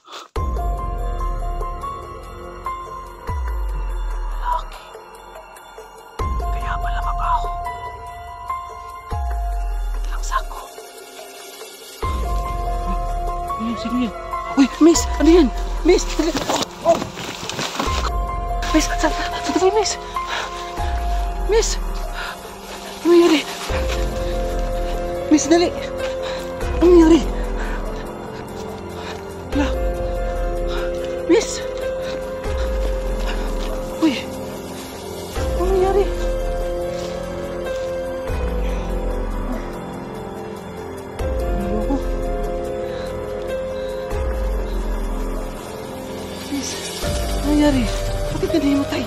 Lalaki. Kaya pala mabaho. Dalang sako. Sino yan? Uy, miss! Ano yan? Miss! Oh! Miss! Saan tayo, miss? Miss! Ano nangyari? Miss, dali! Ano nangyari? Wala. Miss! Uy! Ano nangyari? Ayoko. Miss, ano nangyari? Bakit nalimatay?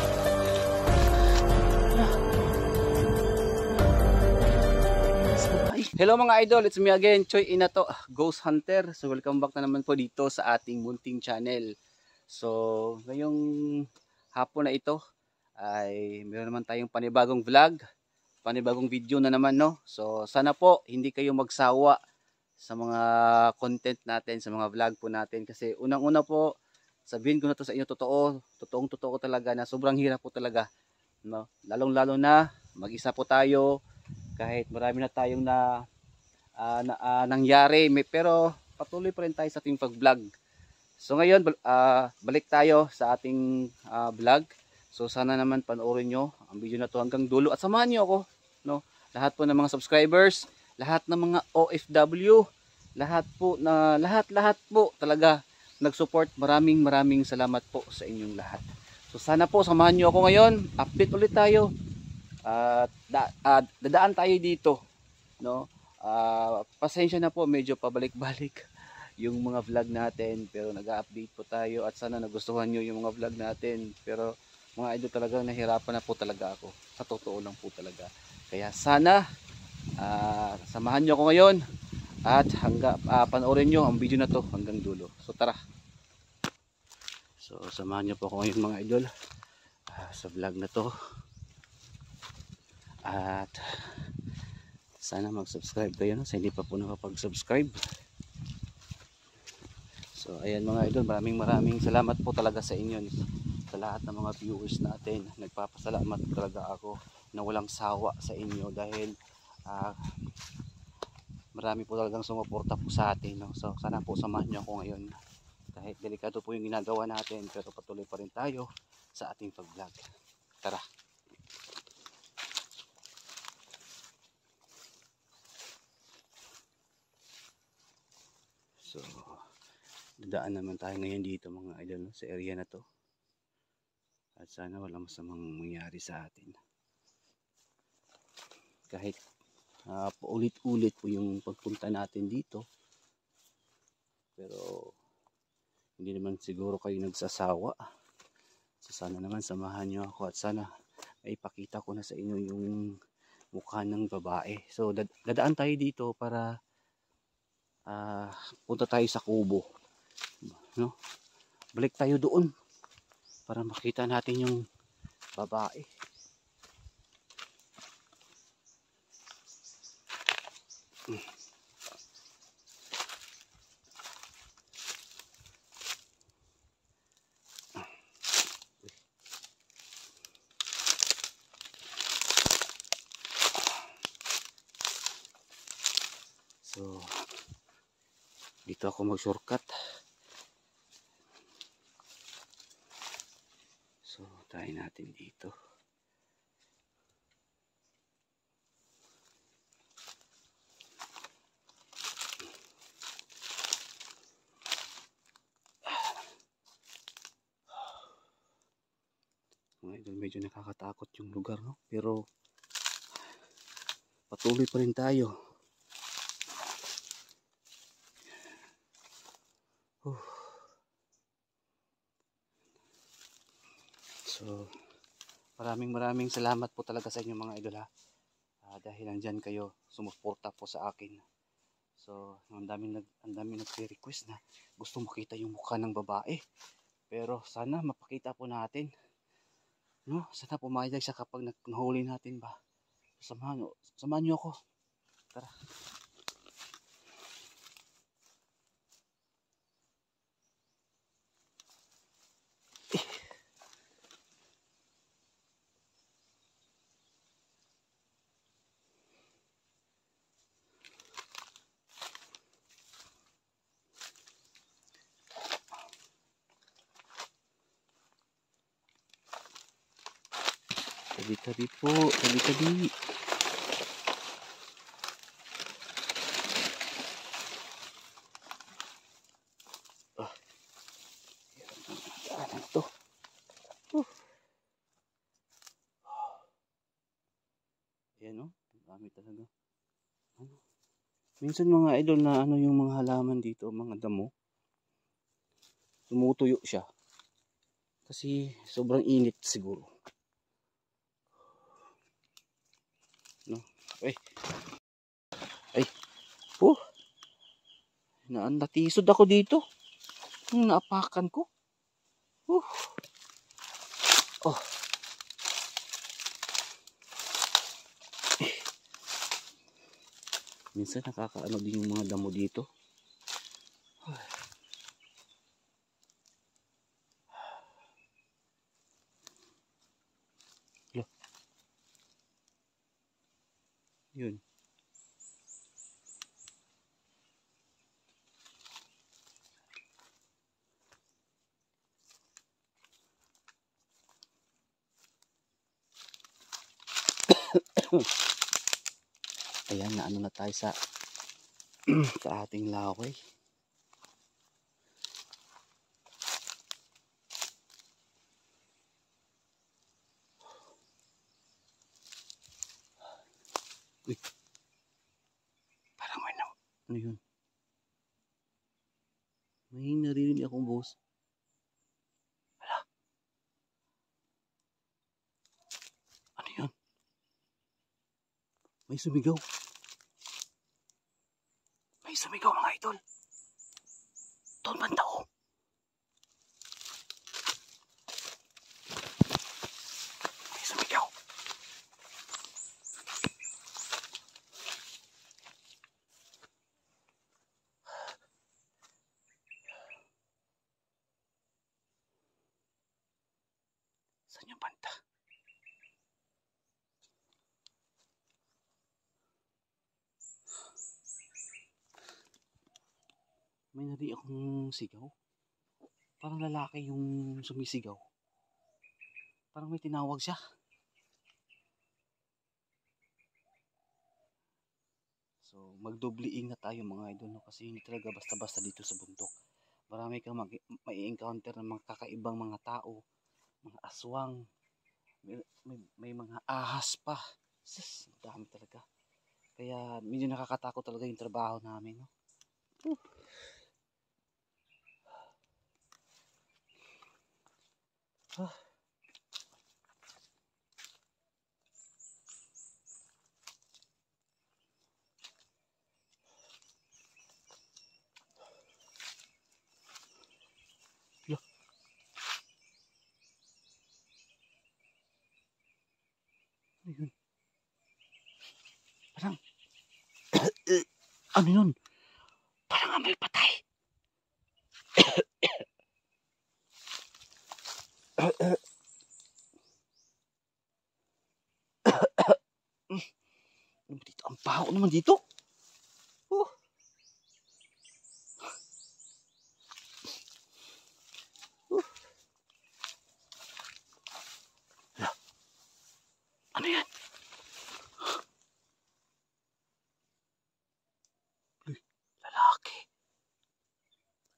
Hello mga idol, it's me again, Choy Inato, Ghost Hunter. So welcome back na naman po dito sa ating munting channel. So ngayong hapon na ito ay meron naman tayong panibagong vlog, panibagong video na naman, no. So sana po hindi kayo magsawa sa mga content natin, sa mga vlog po natin. Kasi unang-una po, sabihin ko na to sa inyo, totoong-totoo talaga na sobrang hirap po talaga, no. Lalong-lalo na mag-isa po tayo. Kahit marami na tayong nangyari, pero patuloy pa rin tayo sa ating pag-vlog. So ngayon, balik tayo sa ating vlog. So sana naman panoorin nyo ang video na to hanggang dulo at samahan nyo ako, no? Lahat po ng mga subscribers, lahat ng mga OFW, lahat po talaga nag-support. Maraming salamat po sa inyong lahat. So sana po samahan nyo ako ngayon. Update ulit tayo. Dadaan tayo dito, no. Pasensya na po, medyo pabalik-balik yung mga vlog natin, pero nag-update po tayo at sana nagustuhan nyo yung mga vlog natin. Pero mga idol, talagang nahirapan na po talaga ako, sa totoo lang po talaga. Kaya sana samahan nyo ako ngayon at panoorin nyo ang video na to hanggang dulo. So tara, so samahan nyo po ako ngayon mga idol sa vlog na to. At sana mag-subscribe kayo, no? Sa hindi pa po nakapag-subscribe. So ayan mga idol, maraming salamat po talaga sa inyo, sa lahat ng mga viewers natin. Nagpapasalamat talaga ako na walang sawa sa inyo dahil marami po talagang sumuporta po sa atin, no? So sana po samahan niyo ako ngayon. Kahit delikado po yung ginagawa natin, pero patuloy pa rin tayo sa ating pag-vlog. Tara. So, dadaan naman tayo ngayon dito mga idol, sa area na to. At sana walang masamang mangyari sa atin. Kahit paulit-ulit po yung pagpunta natin dito. Pero, hindi naman siguro kayo nagsasawa. So, sana naman samahan nyo ako at sana ipakita ko na sa inyo yung mukha ng babae. So, dadaan tayo dito para punta tayo sa kubo, no? Balik tayo doon para makita natin yung babae. So dito ako mag-shortcut. So, try natin dito. Medyo nakakatakot yung lugar, no? Pero patuloy pa rin tayo. So, maraming salamat po talaga sa inyo mga idol, ha. Dahil nandyan kayo, sumuporta po sa akin. So, ang daming nagre-request na gusto makita yung mukha ng babae. Pero sana mapakita po natin, no? Sana pumayag siya kapag nahuli natin ba. Samahan niyo ako. Tara. Tabi-tabi po, tabi-tabi. Ano to? Ayan o, dami talaga. Ano? Minsan mga idol na ano yung mga halaman dito, mga damo. Tumutuyo siya. Kasi sobrang init siguro. No? Ay. Ay. Oh. Natisod ako dito. Naapakan ko. Oh. Minsan nakakaano din yung mga damo dito. Yun. Ayan, na ano na tayo sa sa ating laway. Uy. Parang may ano yun? May naririnig akong boss. Hala. Ano yun? May sumigaw. May sumigaw mga idol. Doon banda oh. May sumigaw. Saan yung banda? May narinig akong sigaw. Parang lalaki yung sumisigaw. Parang may tinawag siya. So magdoble ingat tayo mga idol no? Kasi hindi talaga basta-basta dito sa bundok. Marami kang mai-encounter ng mga kakaibang mga tao, mga aswang, may mga ahas pa. Sus, dami talaga. Kaya medyo nakakatakot talaga yung trabaho namin. No? Ah. Ayun. Parang ano yun? Parang amoy patay. Dito, ang baho naman dito. Oh. Ano yan? Lalaki.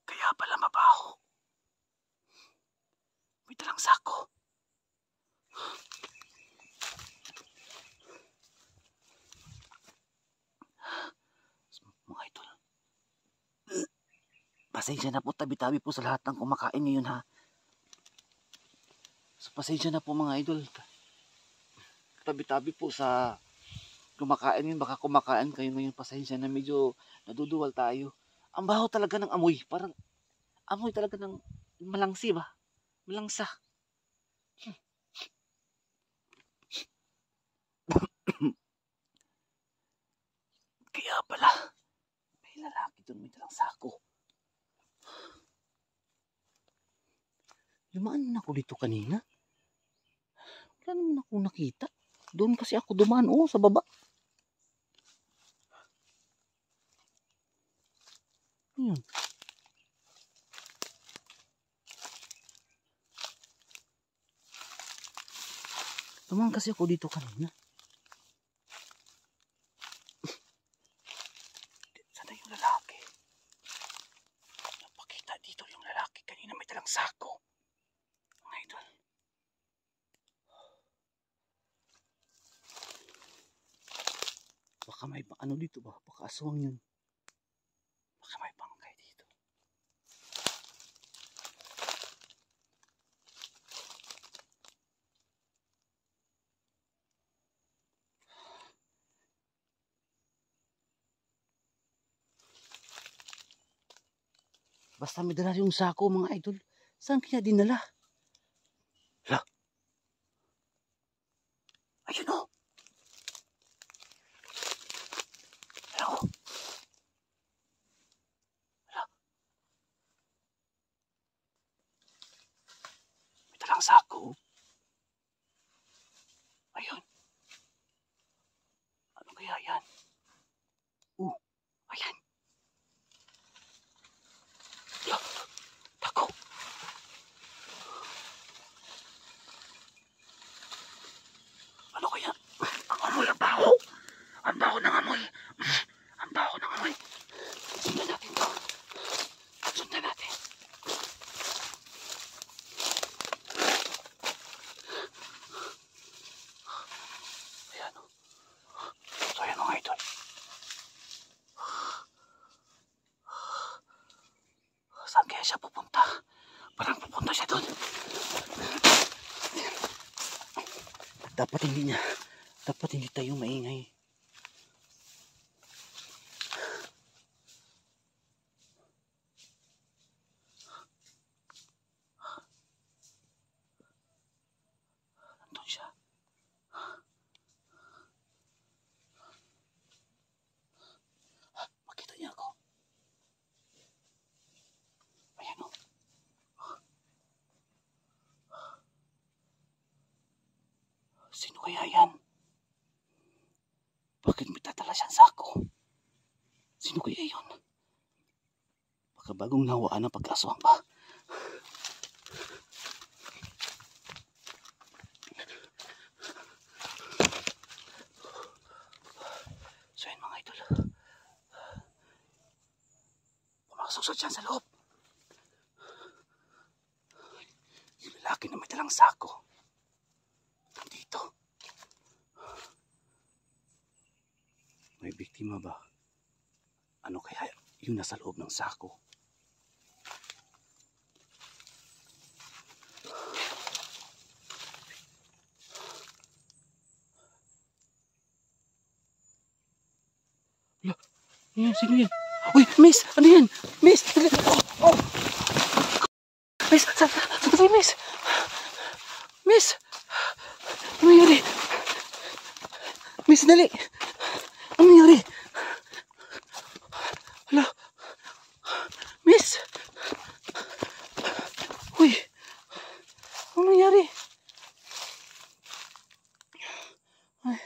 Kaya pala mabaho. May dalang sako. Mga idol. Pasensya na po, tabi-tabi po sa lahat ng kumakain ngayon ha. So pasensya na po mga idol. Tabi-tabi po sa kumakain ngayon. Baka kumakain kayo ngayon. Pasensya na, medyo naduduwal tayo. Ang baho talaga ng amoy. Parang amoy talaga ng malangsi ba? Malangsa. Kaya pala may lalaki doon, may dalang sako. Dumaan na ako dito kanina. Wala naman ako nakita. Doon kasi ako dumaan sa baba. Ayun. Tumang kasi ako dito kanina. Sana yung lalaki. Napakita dito yung lalaki kanina may dalang sako. Mga idol. Baka may ano dito ba? Baka aswang yun. Baka may bangkay dito. Basta may dala yung sako mga idol. Saan kaya dinala? Hala. Ayun o. Hala o. Hala. May dalang sako. Ayun. Ano kaya yan? Ayan. Tako. Ano kaya? Ang amoy, ang baho. Ang baho ng amoy. Ang baho ng amoy. Sundan natin to. Sundan natin. Ayan o. So ayan mga idol. Saan kaya siya pupunta? Parang pupunta siya doon. Dapat hindi tayo maingay. Nandun siya. Makita niya ako. Ayan o. Sino kaya yan? Bakit may tatala siyang sako? Sino kaya yun? Baka bagong nawaan ng pag-aswang ba? So yun mga idol. Pumasok siya dyan sa loob. Yung lalaki na may dalang sako. Nandito. May biktima ba? Ano kaya yung nasa loob ng sako? Sino yan? Uy, miss! Ano yan? Miss! Oh! Miss! Saan tayo, miss? Miss! Ano nangyari? Miss, dali! Ano nangyari? Hala! Miss! Uy! Ano nangyari? Ay,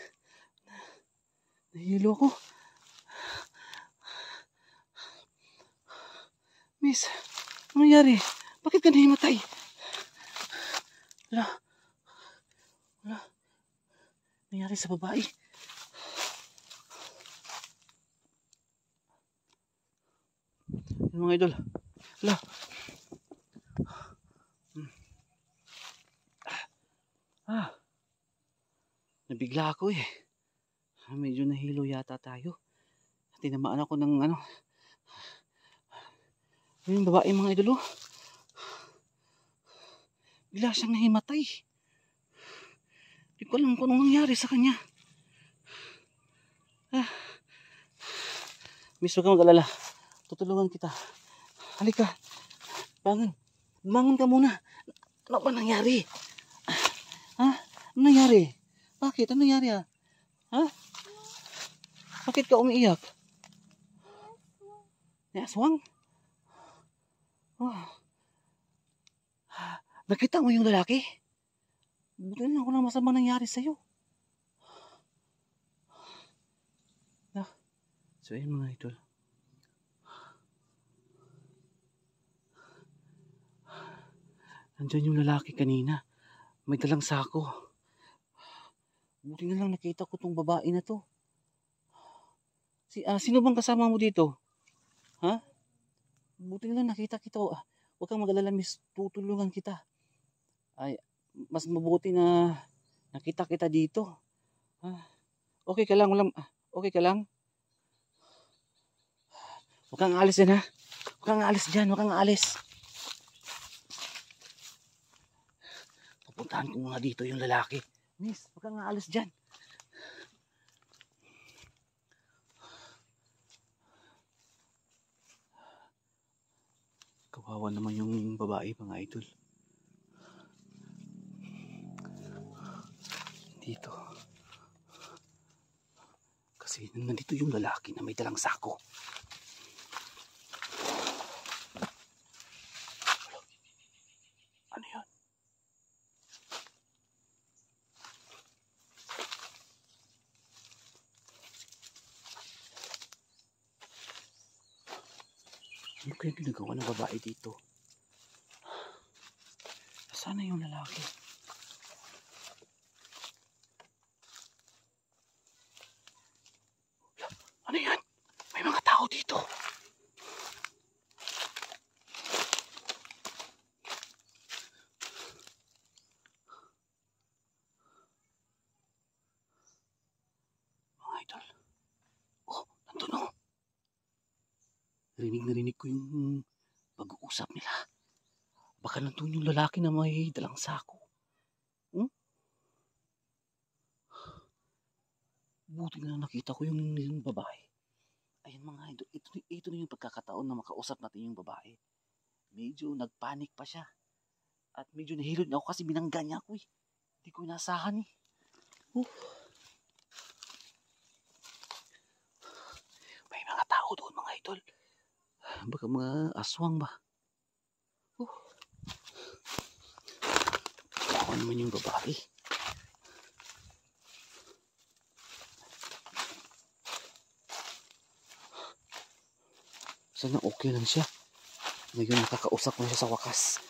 nahihilo ako. Miss, ano nangyari? Bakit ka nahimatay? Wala. Wala. Nangyari sa babae. Yung mga idol. Wala. Nabigla ako eh. Medyo nahilo yata tayo. Tinamaan ako ng ano. Yung babae mga idol. Bigla siyang nahimatay. Hindi ko alam kung anong nangyari sa kanya. Miss, huwag kang mag-alala. Tutulungan kita. Halika. Bangon. Bangon ka muna. Ano ba nangyari? Ha? Ano nangyari? Bakit? Ano nangyari ha? Bakit ka umiiyak? May aswang? Oh. Nakita mo yung lalaki? Buti na ako na masamang nangyari sa'yo. So ayun mga idol. Nandiyan yung lalaki kanina. May dalang sako. Buti na lang nakita ko tong babae na to. Sino bang kasama mo dito? Ha? Buti na lang nakita kita. Huwag kang mag-alala, miss. Tutulungan kita. Ay, mas mabuti na nakita kita dito. Okay ka lang, okay ka lang? Huwag kang aalis dyan, ha? Huwag kang aalis dyan, huwag kang aalis. Pupuntahan ko nga dito yung lalaki. Miss, huwag kang aalis dyan. Kawawa naman yung babae, mga idol. Dito. Kasi nandito yung lalaki na may dalang sako. Ano yun? Ano kaya ginagawa ng babae dito? Nasaan na yung lalaki? Ano yan? May mga tao dito. Mga idol. Oh, nandun o. Narinig ko yung pag-uusap nila. Baka nandun yung lalaki na may dalang sako. Buti na nakita ko yung babae. Ayun mga idol, ito na yung pagkakataon na makausap natin yung babae. Medyo nagpanik pa siya. At medyo nahilod na ako kasi binangga niya ako eh. Hindi ko inasahan eh. May mga tao doon mga idol. Baka mga aswang ba? Ako naman yung babae. Sana okay lang siya. Ngayon nakakausap mo siya sa wakas.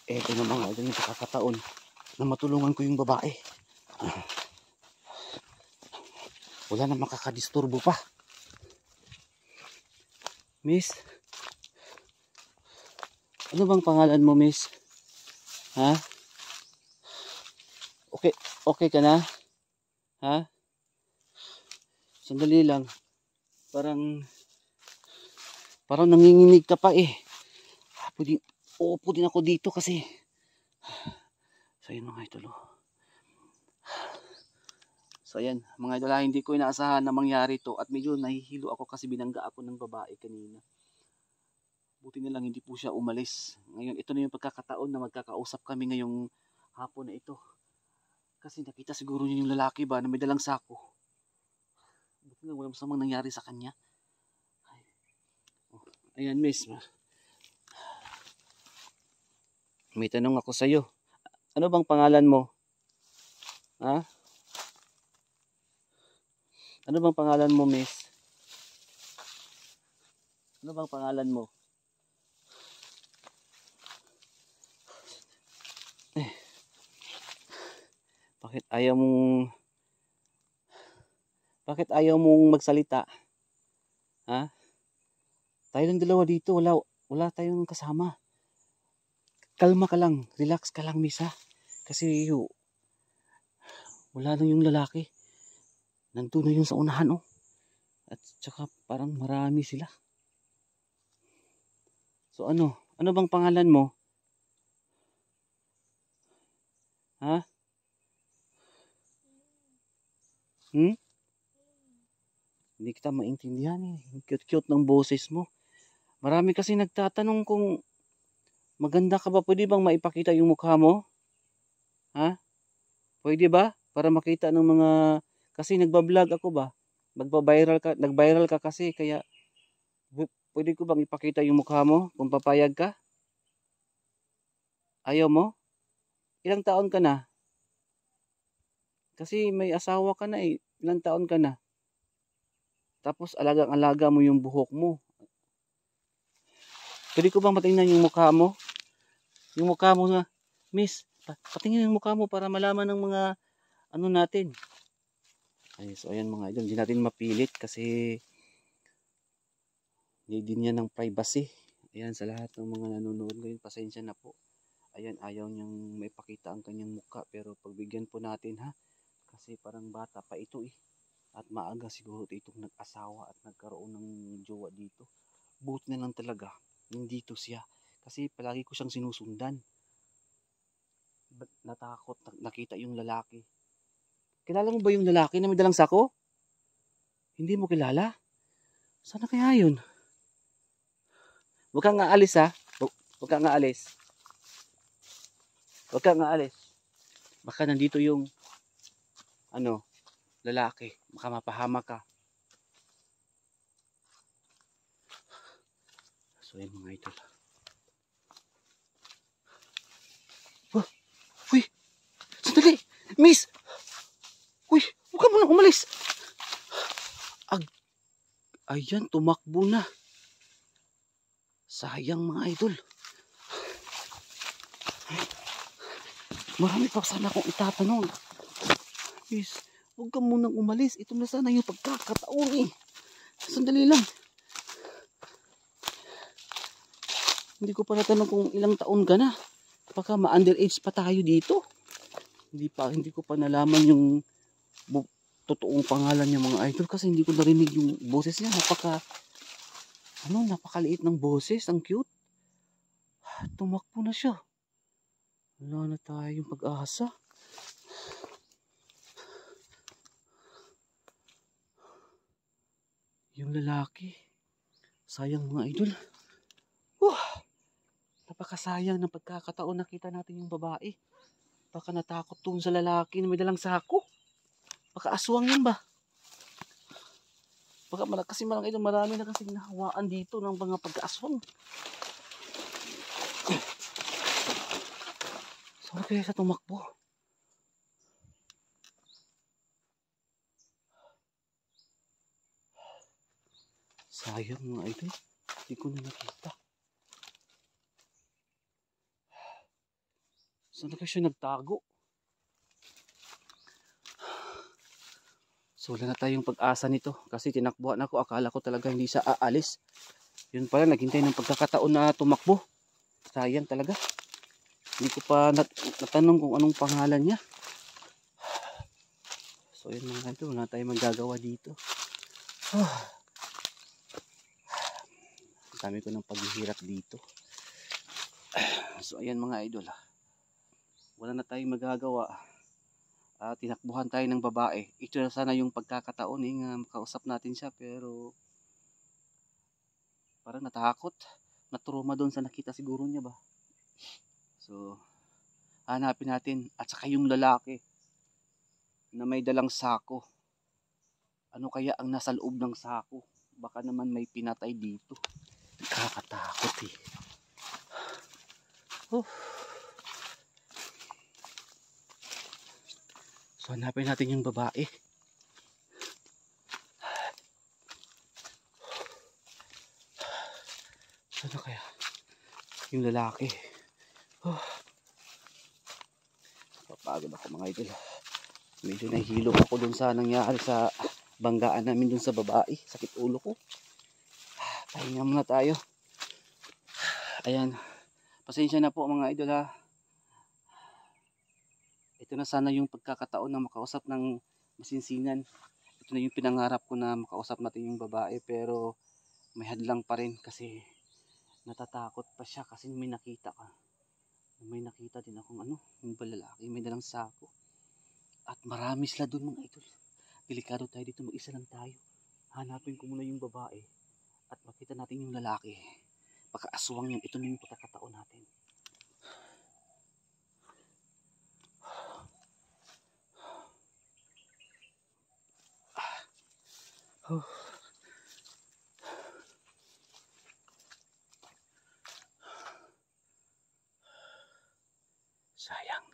Ito na mga idol yung pagkakataon na matulungan ko yung babae. Wala na makakadisturbo pa. Miss? Ano bang pangalan mo, miss? Ha? Okay ka na? Ha? Sandali lang. Parang nanginginig ka pa eh. Uupo din ako dito kasi. So yun mga idol. So yan mga idol, hindi ko inaasahan na mangyari to. At medyo nahihilo ako kasi binangga ako ng babae kanina. Buti na lang hindi po siya umalis. Ngayon ito na yung pagkakataon na magkakausap kami ngayong hapon na ito. Kasi nakita siguro niyo yung lalaki ba na may dalang sako. Buti na walang masamang nangyari sa kanya. Ayan miss. May tanong ako sa iyo. Ano bang pangalan mo? Ha? Ano bang pangalan mo, miss? Ano bang pangalan mo? Bakit ayaw mong magsalita? Ha? Tayo lang dalawa dito, wala tayong kasama. Kalma ka lang, relax ka lang, miss ha. Kasi wala na yung lalaki. Nandun na yung sa unahan oh. At saka parang marami sila. So ano bang pangalan mo? Ha? Hindi kita maintindihan eh. Cute ng boses mo. Marami kasi nagtatanong kung maganda ka ba. Pwede bang maipakita yung mukha mo? Ha? Pwede ba? Para makita ng mga... Kasi nagbablog ako ba? Nag-viral ka kasi. Kaya pwede ko bang ipakita yung mukha mo? Kung papayag ka? Ayaw mo? Ilang taon ka na? Kasi may asawa ka na eh. Ilang taon ka na? Tapos alagang-alaga mo yung buhok mo. Pwede ko bang matingnan yung mukha mo? Yung mukha mo na, miss, patingin yung mukha mo para malaman ng mga ano natin. Ay, so ayan mga idol, hindi natin mapilit kasi hindi din yan ng privacy. Ayan, sa lahat ng mga nanonood ngayon, pasensya na po. Ayan, ayaw niyang may pakita ang kanyang mukha, pero pagbigyan po natin ha. Kasi parang bata pa ito eh. At maaga siguro itong nag-asawa at nagkaroon ng jowa dito. Buti na lang talaga, nandito siya. Kasi palagi ko siyang sinusundan. Natakot, nakita yung lalaki. Kilala mo ba yung lalaki na may dalang sako? Hindi mo kilala? Sana kaya yun? Huwag kang aalis ha. Huwag kang aalis. Huwag kang aalis. Baka nandito yung lalaki. Baka mapahamak ka. So yun mga idol. Oh, uy! Sandali! Miss! Uy! Huwag ka muna umalis! Ayan, tumakbo na. Sayang mga idol. Marami pa sana akong itatanong. Miss, huwag ka munang umalis. Ito na sana yung pagkakataon eh. Sandali lang. Hindi ko pa natanong kung ilang taon ka na. Baka ma-underage pa tayo dito. Hindi ko pa nalaman yung totoong pangalan niya mga idol kasi hindi ko narinig yung boses niya. Napakaliit ng boses. Ang cute. Tumakbo na siya. Wala na tayong pag-asa. Yung lalaki. Sayang mga idol. Napakasayang ng pagkakataon nakita natin yung babae. Baka natakot dun sa lalaki na may dalang sako. Baka aswang yan ba? Baka kasi mga idol, marami na kasi nahawaan dito ng mga pagka-aswang. Saan kaya siya tumakbo? Sayang mga idol. Hindi ko na nakita. Saan kaya siya nagtago? So wala na tayong pag-asa nito. Kasi tinakbuhan ako. Akala ko talaga hindi siya aalis. Yun pala, naghintay ng pagkakataon na tumakbo. Sayang talaga. Hindi ko pa natanong kung anong pangalan niya. So yun mga idol, wala tayong magagawa dito. Dami ko ng paghihirap dito. So ayan mga idol, wala na tayong magagawa. Tinakbuhan tayo ng babae. Ito na sana yung pagkakataon nga makausap natin siya, pero parang natakot. Natruma doon sa nakita siguro niya ba. So hanapin natin. At saka yung lalaki na may dalang sako. Ano kaya ang nasa loob ng sako? Baka naman may pinatay dito. Nakakatakot eh. So hanapin natin yung babae. Ano kaya yung lalaki? Papagod ako mga idol. Medyo nahihilo ako dun sa nangyari sa banggaan namin dun sa babae. Sakit ulo ko. Pahinga muna tayo. Ayan. Pasensya na po mga idol ha. Ito na sana yung pagkakataon na makausap ng masinsinan. Ito na yung pinangarap ko na makausap natin yung babae, pero may hadlang pa rin kasi natatakot pa siya kasi may nakita ka. May nakita din akong yung lalaki may dalang sako. At marami sila doon mga idol. Delikado tayo dito, mag-isa lang tayo. Hanapin ko muna yung babae at makita natin yung lalaki. Baka aswang yan. Ito na yung pagkakataon natin. Sayang.